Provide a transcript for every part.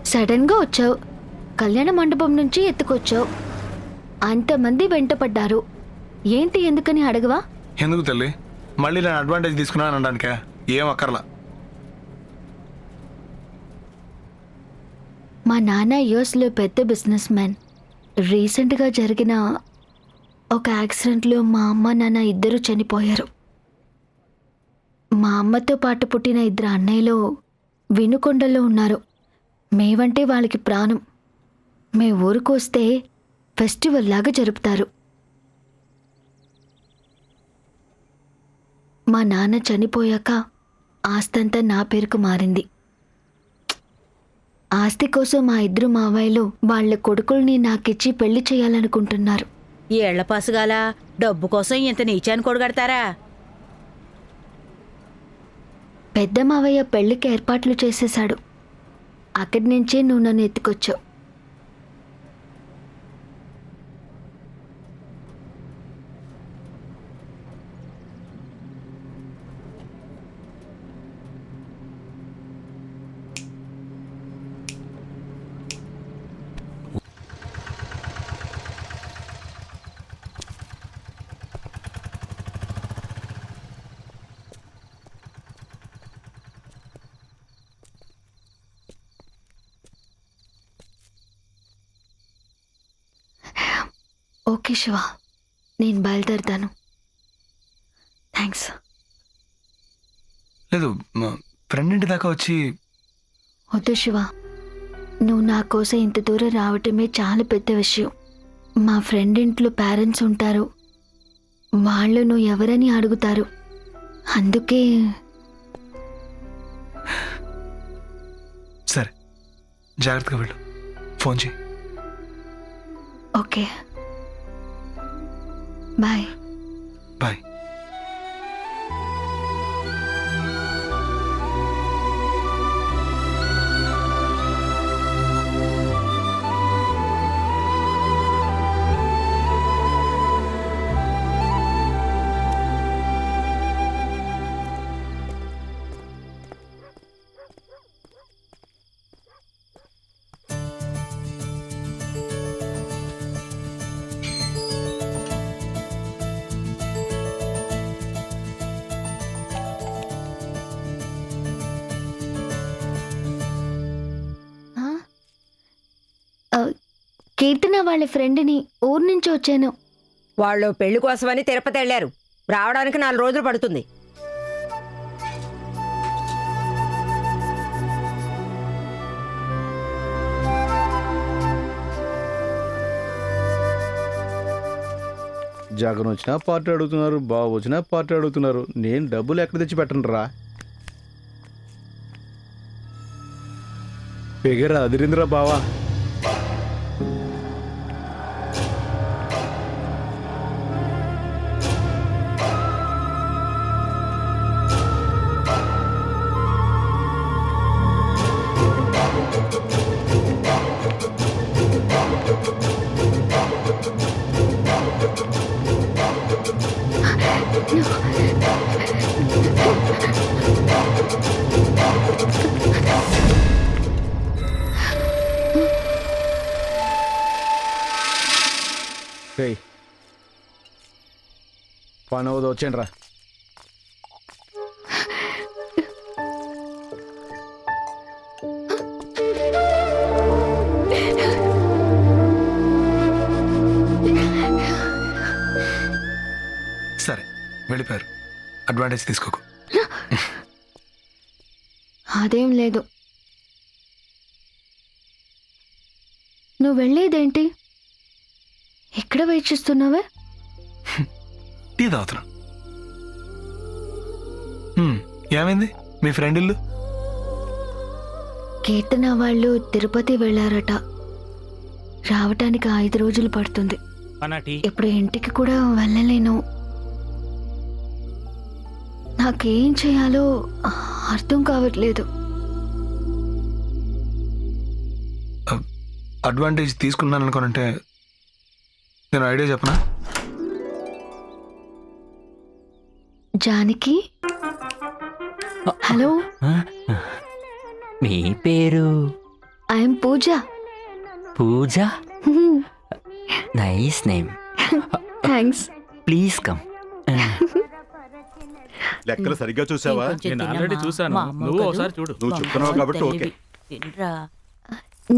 సడన్గా వచ్చావు, కళ్యాణ మండపం నుంచి ఎత్తుకొచ్చావు, అంతమంది వెంటపడ్డారు. ఏంటి ఎందుకని అడగవా? ఎందుకు తల్లి, మళ్ళీ నేను అడ్వాంటేజ్ తీసుకున్నాను అనడానికే. ఏం అక్కర్లా. మా నాన్న యుఎస్లో పెద్ద బిజినెస్ మ్యాన్. రీసెంట్గా జరిగిన ఒక యాక్సిడెంట్లో మా అమ్మ నాన్న ఇద్దరు చనిపోయారు. మా అమ్మతో పాటు పుట్టిన ఇద్దరు అన్నయ్యలు వినుకొండలో ఉన్నారు. మేవంటే వాళ్ళకి ప్రాణం. మే ఊరికి వస్తే ఫెస్టివల్ లాగా జరుపుతారు. మా నాన్న చనిపోయాక ఆస్తంతా నా పేరుకు మారింది. ఆస్తి కోసం మా ఇద్దరు మావయ్యలు వాళ్ళ కొడుకుల్ని నాకిచ్చి పెళ్లి చేయాలనుకుంటున్నారు. ఏళ్ల పాసుగాల డబ్బు కోసం ఇంత నీచాన్ని కొడగడతారా? పెద్ద మావయ్య పెళ్లికి ఏర్పాట్లు చేసేశాడు. అక్కడి నుంచే నువ్వు నన్ను ఎత్తుకొచ్చావు. ఓకే శివ, నేను బయలుదేరుతాను. థ్యాంక్స్. లేదు, మా ఫ్రెండ్ ఇంటి దాకా వచ్చి. వద్దు శివ, నువ్వు నా కోసం ఇంత దూరం రావటమే చాలా పెద్ద విషయం. మా ఫ్రెండ్ ఇంట్లో పేరెంట్స్ ఉంటారు, వాళ్ళు నువ్వు ఎవరని అడుగుతారు. అందుకే. సరే, జాగ్రత్తగా వెళ్ళు. ఫోన్ చేయి. Okay, bye. బాయ్. కీర్తన వాళ్ళ ఫ్రెండ్ని ఊరు నుంచి వచ్చాను. వాళ్ళు పెళ్లి కోసమని తిరుపతి వెళ్ళారు. రావడానికి 4 రోజులు పడుతుంది. జగన్ వచ్చినా పార్టీ అడుగుతున్నారు, బాబు వచ్చినా పార్టీ అడుగుతున్నారు. నేను డబ్బులు ఎక్కడ తెచ్చి పెట్టను రా. ఫిగర్ అదిరిందిరా బావా. పని అవుదు, వచ్చేయండి రా. సరే, వెళ్ళిపోయారు. అడ్వాంటేజ్ తీసుకోకు. అదేం లేదు. నువ్వు వెళ్ళేదేంటి? ఎక్కడ వెయిట్ చేస్తున్నావే? టీ తాగుతున్నా. ఏమైంది మీ ఫ్రెండ్ ఇల్లు? కీర్తన వాళ్ళు తిరుపతి వెళ్ళారట. రావటానికి 5 రోజులు పడుతుంది. ఇప్పుడు ఇంటికి కూడా వెళ్ళలేను. నాకేం చేయాలో అర్థం కావట్లేదు. అడ్వాంటేజ్ తీసుకున్నాను అనుకోనంటే నేను ఐడియా చెప్పనా? జానకి, హలో. మీ పేరు? I'm Pooja. Pooja, nice name. Thanks. Please come. లెక్కలు సరిగ్గా చూసావా? నేను ఆల్రెడీ చూసాను, నువ్వు ఒకసారి చూడు. నువ్వు చెప్తున్నావు కాబట్టి ఓకే.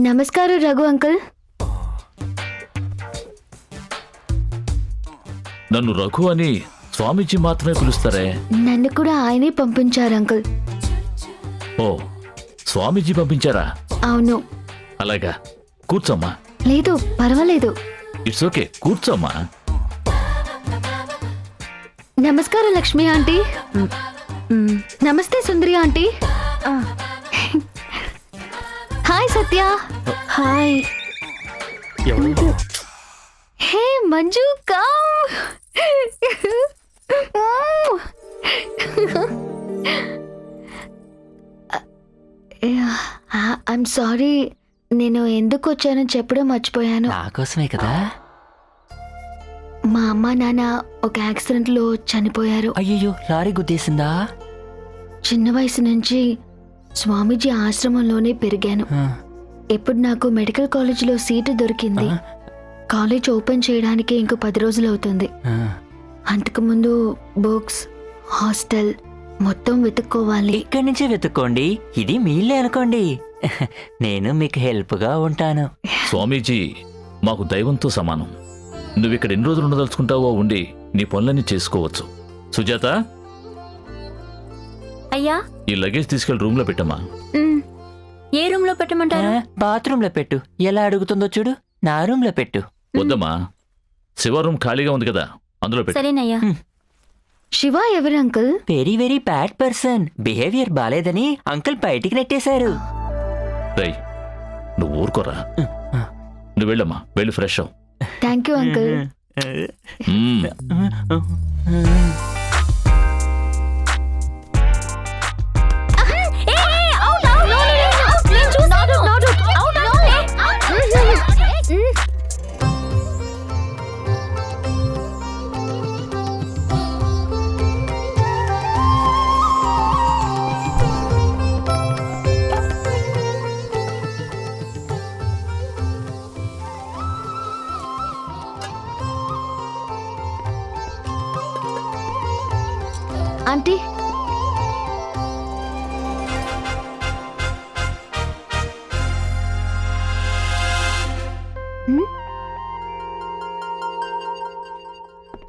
నమస్కారం రఘు అంకుల్. నన్ను రఘు అని స్వామీజీ మాత్రమే పిలుస్తారే. నన్ను కూడా ఆయనే పంపించారు అంకుల్. ఓ, స్వామీజీ పంపించారా? అవును. అలాగా, కూర్చోమ్మా. లేదు పర్వాలేదు. ఇట్స్ ఓకే, కూర్చోమ్మా. నమస్కారం లక్ష్మి ఆంటీ. నమస్తే Sundari aunty. Hi Satya. Hi. Hey Manju come. I'm sorry, నేను ఎందుకు వచ్చానో చెప్పడం మర్చిపోయాను. నా కోసమే కదా. మా అమ్మ నాన్న ఒక యాక్సిడెంట్లో చనిపోయారు. అయ్యో, లారీ గుద్దేసిందా? చిన్న వయసు నుంచి స్వామీజీ ఆశ్రమంలోనే పెరిగాను. ఇప్పుడు నాకు మెడికల్ కాలేజీలో సీటు దొరికింది. కాలేజ్ ఓపెన్ చేయడానికి ఇంకో 10 రోజులు అవుతుంది. అంతకుముందు బుక్స్, హాస్టల్ మొత్తం వెతుక్కోవాలి. ఇక్కడి నుంచే వెతుక్కోండి, ఇది మీ ఇల్లే అనుకోండి. నేను మీకు హెల్ప్గా ఉంటాను. స్వామీజీ మాకు దైవంతో సమానం. నువ్వు ఇక్కడ ఎన్ని రోజులు ఉండదలుచుకుంటావో ఉండి నీ పనులన్నీ చేసుకోవచ్చు. సుజాత, అయ్యా, ఈ లగేజ్ తీసుకెళ్లి రూమ్ లో పెట్టమ్మా. ఏ రూమ్ లో పెట్టమంటారు? బాత్రూమ్ లో పెట్టు. ఎలా అడుగుతుందో చూడు. నా రూమ్ లో పెట్టు. వద్దమ్మా, శివ రూమ్ ఖాళీగా ఉంది కదా, అందులో పెట్టు. సరేనయ్యా. శివ ఎవరు uncle? Very very bad person. Behaviour బాలేదని అంకుల్ బయటికి నెట్టేశారు. రేయ్, నువ్వు ఊరుకోరా. నువ్వు వెళ్ళమ్మా, వెళ్ళి ఫ్రెష్ అవ్వు. Thank you uncle. Aunty,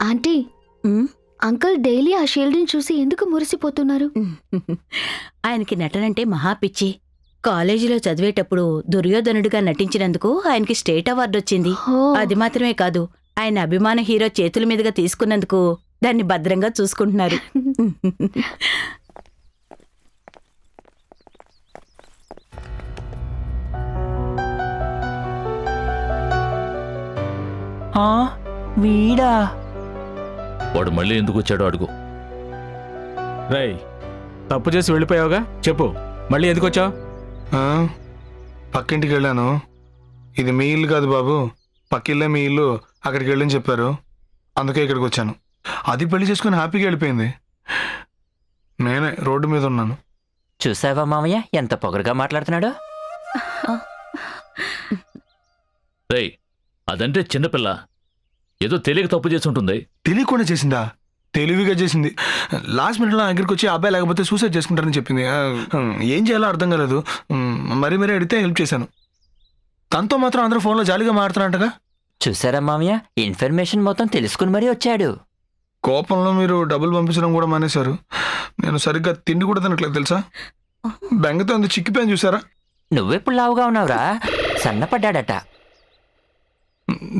aunty, uncle daily ఆ షీల్డ్ని చూసి ఎందుకు మురిసిపోతున్నారు? ఆయనకి నటనంటే మహా పిచ్చి. కాలేజీలో చదివేటప్పుడు దుర్యోధనుడిగా నటించినందుకు ఆయనకి స్టేట్ అవార్డు వచ్చింది. ఓ. అది మాత్రమే కాదు, ఆయన అభిమాన హీరో చేతుల మీదుగా తీసుకున్నందుకు దాన్ని భద్రంగా చూసుకుంటున్నారు. వీడా? వాడు మళ్ళీ ఎందుకు వచ్చాడో అడుగు. రేయ్, తప్పు చేసి వెళ్ళిపోయావుగా, చెప్పు మళ్ళీ ఎందుకు వచ్చావు? పక్కింటికి వెళ్ళాను. ఇది మీ ఇల్లు కాదు బాబు, పక్కిల్లే మీ ఇల్లు, అక్కడికి వెళ్ళని చెప్పారు. అందుకే ఇక్కడికి వచ్చాను. అది పెళ్లి చేసుకుని హ్యాపీగా వెళ్ళిపోయింది. నేనే రోడ్డు మీద ఉన్నాను. చూసావా మామయ్య ఎంత పొగరుగా మాట్లాడుతున్నాడో? రేయ్, అదంటే చిన్నపిల్ల, ఏదో తెలియక తప్పు చేసి ఉంటుంది. తెలియకుండా చేసిందా? తెలివిగా చేసింది. లాస్ట్ మినిట్లో నా దగ్గరికి వచ్చి అబ్బాయి లేకపోతే సూసైడ్ చేసుకుంటారని చెప్పింది. ఏం చేయాలో అర్థం కాలేదు. మరీ అడిగితే హెల్ప్ చేశాను. తనతో మాత్రం అందరూ ఫోన్లో జాలీగా మాడుతున్నారంటగా. చూసారా మామయ్య, ఇన్ఫర్మేషన్ మొత్తం తెలుసుకుని మరీ వచ్చాడు. కోపంలో మీరు డబ్బులు పంపించడం కూడా మానేశారు. నేను సరిగ్గా తిండి కూడా తినట్లేదు తెలుసా. బెంగతో అంత చిక్కిపోయాను చూసారా. నువ్వెప్పుడు లావుగా ఉన్నావురా? సన్నపడ్డాడట.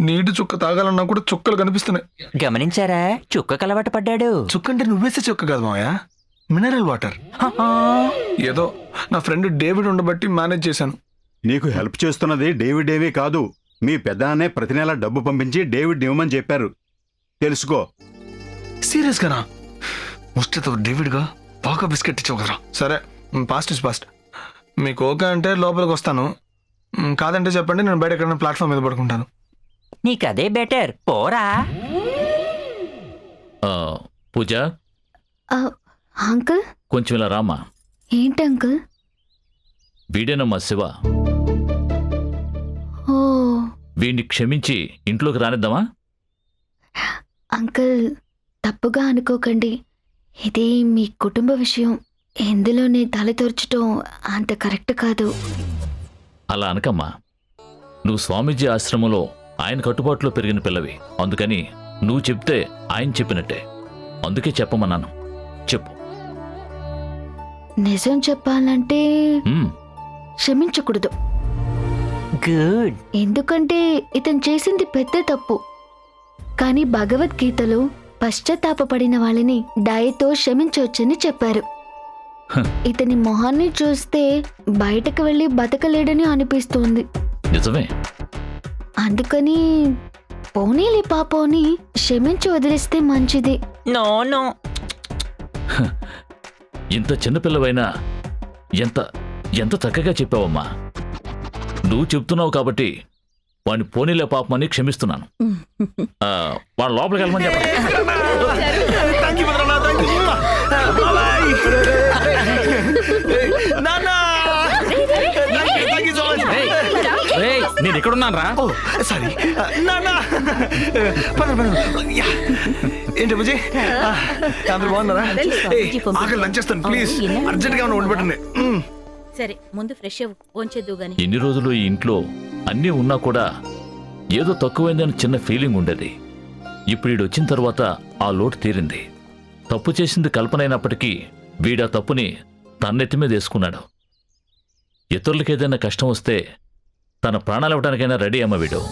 నీటి చుక్క తాగాలన్నా కూడా చుక్కలు కనిపిస్తున్నాయి. గమనించారా? చుక్క కలవాటు పడ్డాడు. చుక్క అంటే నువ్వేసే చుక్క కాదు మావయ్య, మినరల్ వాటర్. ఏదో నా ఫ్రెండ్ డేవిడ్ ఉండబట్టి మేనేజ్ చేశాను. నీకు హెల్ప్ చేస్తున్నది డేవిడ్ కాదు, మీ పెద్దనే ప్రతి నెల డబ్బు పంపించి డేవిడ్ ఇవ్వమని చెప్పారు. తెలుసుకో. సీరియస్ గానా? ముష్టతో డేవిడ్గా బాగా బిస్కెట్ ఇచ్చావు కదరా. సరే, పాస్ట్ ఇస్ పాస్ట్. మీకు ఓకే అంటే లోపలికి వస్తాను, కాదంటే చెప్పండి, నేను బయట ఎక్కడైనా ప్లాట్ఫామ్ మీద పడుకుంటాను. నీకదే బెటర్, పోరా. పూజ, అంకుల్. కొంచెం ఇలా రామ్మా. ఏంటి అంకుల్? వీడేనమ్మా శివ. వీణ్ణి క్షమించి ఇంట్లోకి రానిద్దామా? అంకుల్ తప్పుగా అనుకోకండి, ఇది మీ కుటుంబ విషయం. ఇందులోనే తలతోర్చడం అంత కరెక్ట్ కాదు. అలా అనకమ్మా. నువ్వు స్వామీజీ ఆశ్రమంలో ఆయన కట్టుబాటులో పెరిగిన పిల్లవి. అందుకని నువ్వు చెప్తే ఆయన చెప్పినట్టే. అందుకే చెప్పమన్నాను. చెప్పు. నిజం చెప్పాలంటే ఉమ్, క్షమించకూడదు. గుడ్. ఎందుకంటే ఇతను చేసింది పెద్ద తప్పు. కానీ భగవద్గీతలో పశ్చాత్తాపపడిన వాళ్ళని దయతో క్షమించవచ్చని చెప్పారు. ఇతని మొహాన్ని చూస్తే బయటకు వెళ్ళి బతకలేడని అనిపిస్తోంది. నిజమే. అందుకని పోనీలే పాపోని క్షమించి వదిలేస్తే మంచిది. No no. ఇంత చిన్నపిల్లవైనా ఎంత ఎంత చక్కగా చెప్పావమ్మా. నువ్వు చెప్తున్నావు కాబట్టి వాడిని పోనీలే పాపమని క్షమిస్తున్నాను. వాడు లోపలికి వెళ్ళమని చెప్పండి. Thank you Bhadranna, thank you. బాబాయ్. నాన్న. Thank you so much. రేయ్, నేను ఇక్కడున్నాను రా. ఓ సారీ నాన్న. పద. యా. ఏంటి బుజ్జి, అందరూ బాగున్నారా? ఆకలి లంచ్ చేస్తాను ప్లీజ్. అర్జెంట్గా ఉన్న వండిపెట్టండి. సరే, ముందు ఫ్రెష్ అవ్వు, భోంచేద్దు గాని. ఎన్ని రోజులు ఈ ఇంట్లో అన్నీ ఉన్నా కూడా ఏదో తక్కువైందని చిన్న ఫీలింగ్ ఉండేది. ఇప్పుడు వీడు వచ్చిన తర్వాత ఆ లోటు తీరింది. తప్పు చేసింది కల్పనైనప్పటికీ వీడా తప్పుని తన్నెత్తి మీద వేసుకున్నాడు. ఇతరులకి ఏదైనా కష్టం వస్తే తన ప్రాణాలు ఇవ్వడానికైనా రెడీ అమ్మ వీడు.